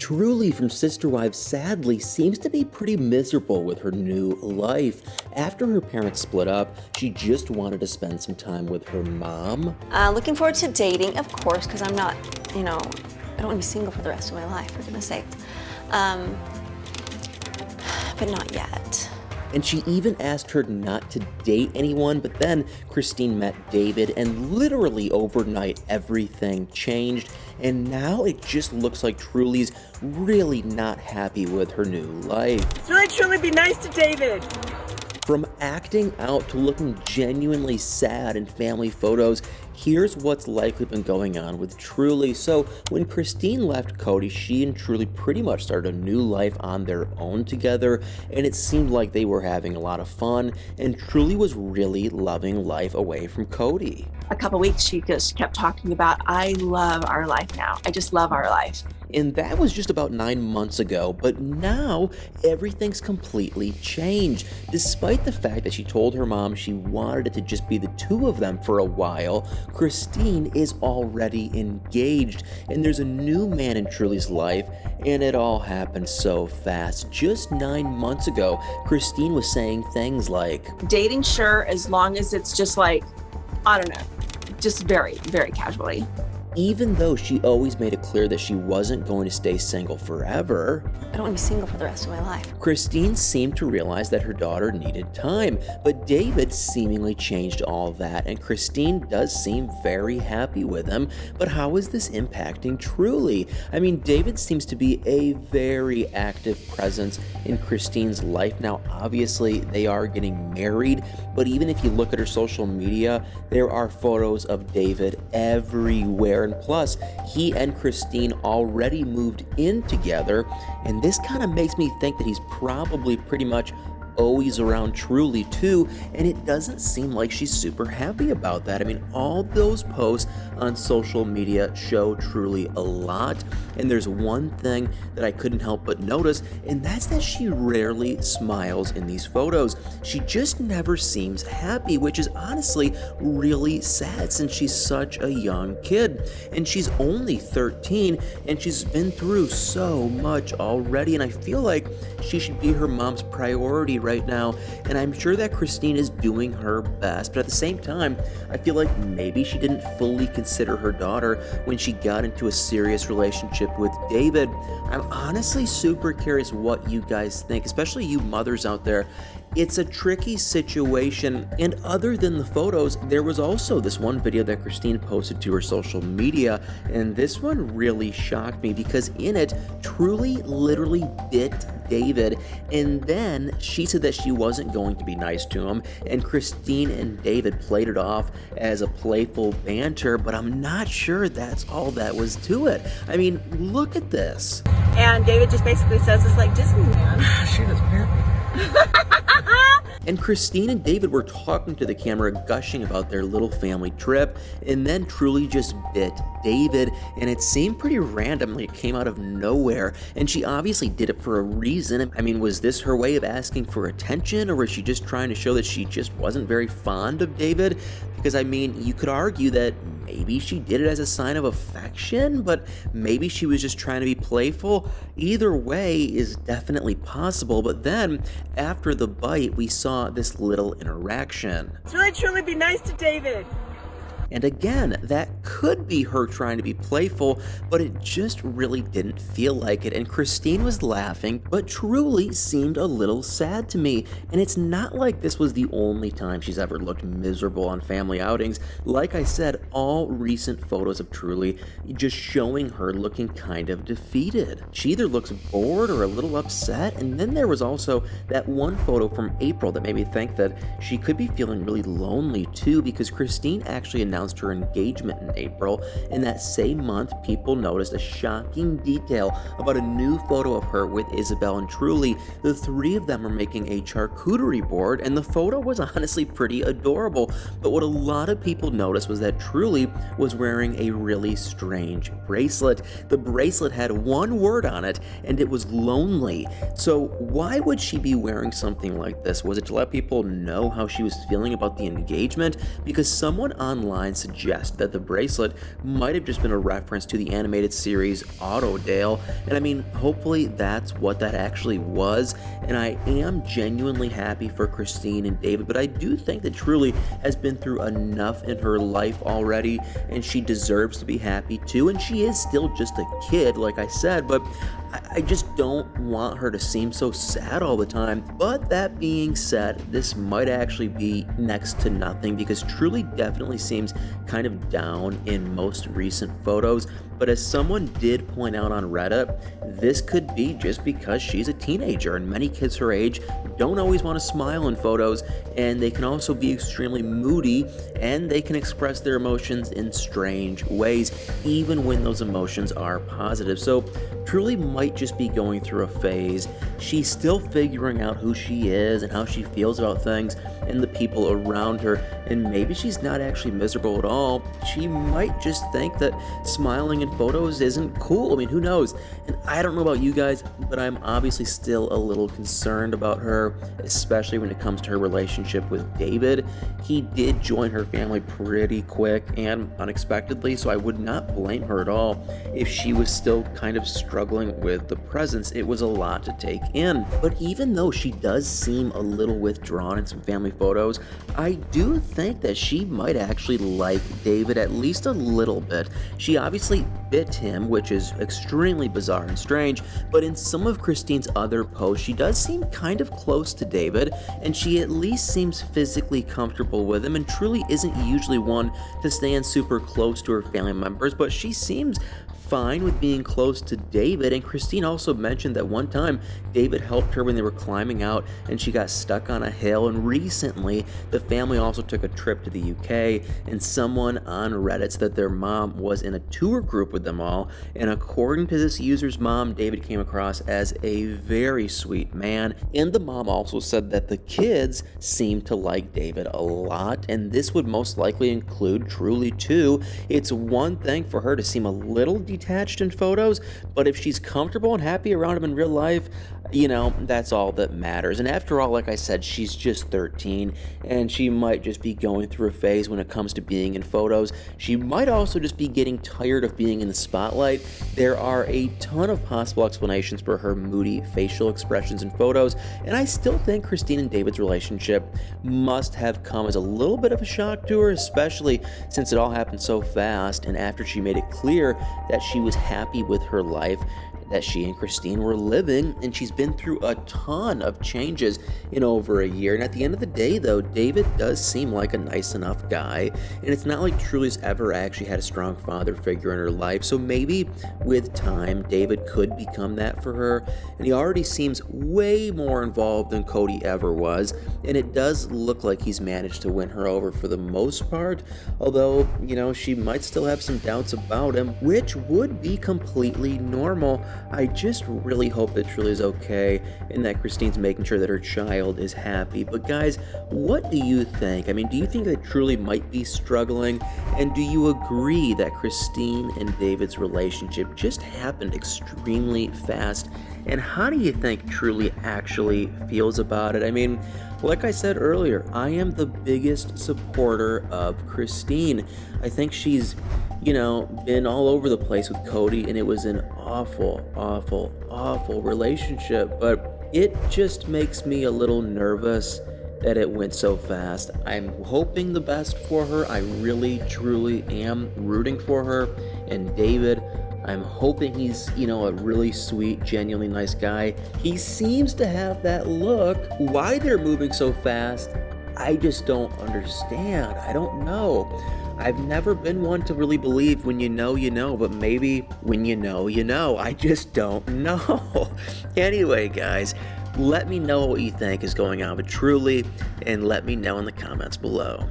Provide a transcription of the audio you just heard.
Truly from Sister Wives sadly seems to be pretty miserable with her new life. After her parents split up, she just wanted to spend some time with her mom. Looking forward to dating, of course, because I'm not, I don't want to be single for the rest of my life, for goodness sakes. But not yet. And she even asked her not to date anyone, but then Christine met David, and literally overnight everything changed, and now it just looks like Truly's really not happy with her new life. It's really truly be nice to David. From acting out to looking genuinely sad in family photos, here's what's likely been going on with Truly. So when Christine left Cody, she and Truly pretty much started a new life on their own together, and it seemed like they were having a lot of fun, and Truly was really loving life away from Cody. A couple weeks she just kept talking about, I love our life now. I just love our life. And that was just about 9 months ago, but now everything's completely changed. Despite the fact that she told her mom she wanted it to just be the two of them for a while, Christine is already engaged, and there's a new man in Truly's life, and it all happened so fast. Just 9 months ago, Christine was saying things like, Dating, sure, as long as it's just like, I don't know, just very, very casually. even though she always made it clear that she wasn't going to stay single forever, I don't want to be single for the rest of my life. Christine seemed to realize that her daughter needed time, but David seemingly changed all that, and Christine does seem very happy with him. But how is this impacting Truly? I mean, David seems to be a very active presence in Christine's life now. Obviously, they are getting married, but even if you look at her social media, there are photos of David everywhere, and plus, he and Christine already moved in together, and this kind of makes me think that he's probably pretty much always around Truly too, and it doesn't seem like she's super happy about that. I mean, all those posts on social media show Truly a lot, and there's one thing that I couldn't help but notice, and that's that she rarely smiles in these photos. She just never seems happy, which is honestly really sad since she's such a young kid, and she's only 13, and she's been through so much already, and I feel like she should be her mom's priority right now, and I'm sure that Christine is doing her best, but at the same time, I feel like maybe she didn't fully consider her daughter when she got into a serious relationship with David. I'm honestly super curious what you guys think, especially you mothers out there. It's a tricky situation, and other than the photos, there was also this one video that Christine posted to her social media, and this one really shocked me because in it, Truly literally bit David, and then she said that she wasn't going to be nice to him, and Christine and David played it off as a playful banter, but I'm not sure that's all that was to it. I mean, look at this. And David just basically says it's like Disneyland. She just bit me. And Christine and David were talking to the camera, gushing about their little family trip, and then Truly just bit David, and it seemed pretty random, like it came out of nowhere, and she obviously did it for a reason. I mean, was this her way of asking for attention, or was she just trying to show that she just wasn't very fond of David? Because, I mean, you could argue that maybe she did it as a sign of affection, but maybe she was just trying to be playful. Either way is definitely possible, but then, after the bite, we saw this little interaction. It's really truly be nice to David. And again, that could be her trying to be playful, but it just really didn't feel like it. And Christine was laughing, but Truly seemed a little sad to me. And it's not like this was the only time she's ever looked miserable on family outings. Like I said, all recent photos of Truly just showing her looking kind of defeated. She either looks bored or a little upset. And then there was also that one photo from April that made me think that she could be feeling really lonely too, because Christine actually announced her engagement in April, and that same month people noticed a shocking detail about a new photo of her with Isabel and Truly. The three of them were making a charcuterie board, and the photo was honestly pretty adorable, but what a lot of people noticed was that Truly was wearing a really strange bracelet. The bracelet had one word on it, and it was lonely. So why would she be wearing something like this? Was it to let people know how she was feeling about the engagement? Because someone online online suggest that the bracelet might have just been a reference to the animated series Autodale, and I mean, hopefully that's what that actually was, and I am genuinely happy for Christine and David, but I do think that Truly has been through enough in her life already, and she deserves to be happy too, and she is still just a kid, like I said, but I just don't want her to seem so sad all the time. But that being said, this might actually be next to nothing because Truly definitely seems kind of down in most recent photos. But as someone did point out on Reddit, this could be just because she's a teenager, and many kids her age don't always want to smile in photos, and they can also be extremely moody, and they can express their emotions in strange ways, even when those emotions are positive. So Truly might just be going through a phase. She's still figuring out who she is and how she feels about things and the people around her, and maybe she's not actually miserable at all. She might just think that smiling in photos isn't cool. I mean, who knows? And I don't know about you guys, but I'm obviously still a little concerned about her, especially when it comes to her relationship with David. He did join her family pretty quick and unexpectedly, so I would not blame her at all if she was still kind of struggling with the presence. It was a lot to take in. But even though she does seem a little withdrawn in some family photos, I do think that she might actually like David at least a little bit. She obviously bit him, which is extremely bizarre and strange, but in some of Christine's other posts, she does seem kind of close to David, and she at least seems physically comfortable with him, and Truly isn't usually one to stand super close to her family members, but she seems fine with being close to David. And Christine also mentioned that one time David helped her when they were climbing out and she got stuck on a hill, and recently the family also took a trip to the UK, and someone on Reddit said that their mom was in a tour group with them all, and according to this user's mom, David came across as a very sweet man, and the mom also said that the kids seemed to like David a lot, and this would most likely include Truly too. It's one thing for her to seem a little detached in photos, but if she's comfortable and happy around him in real life, you know, that's all that matters. And after all, like I said, she's just 13, and she might just be going through a phase when it comes to being in photos. She might also just be getting tired of being in the spotlight. There are a ton of possible explanations for her moody facial expressions in photos, and I still think Christine and David's relationship must have come as a little bit of a shock to her, especially since it all happened so fast, and after she made it clear that she was happy with her life that she and Christine were living, and she's been through a ton of changes in over a year. And at the end of the day, though, David does seem like a nice enough guy, and it's not like Truly's ever actually had a strong father figure in her life, so maybe with time David could become that for her. And he already seems way more involved than Cody ever was, and it does look like he's managed to win her over for the most part, although, you know, she might still have some doubts about him, which would be completely normal. I just really hope that Truly is okay and that Christine's making sure that her child is happy. But guys, what do you think? I mean, do you think that Truly might be struggling? And do you agree that Christine and David's relationship just happened extremely fast? And how do you think Truly actually feels about it? I mean, like I said earlier, I am the biggest supporter of Christine. I think she's, you know, been all over the place with Cody, and it was an awful, awful, awful relationship. But it just makes me a little nervous that it went so fast. I'm hoping the best for her. I really, truly am rooting for her. And David, I'm hoping he's, you know, a really sweet, genuinely nice guy. He seems to have that look. Why they're moving so fast, I just don't understand. I don't know. I've never been one to really believe when you know, but maybe when you know. I just don't know. Anyway, guys, let me know what you think is going on with Truly, and let me know in the comments below.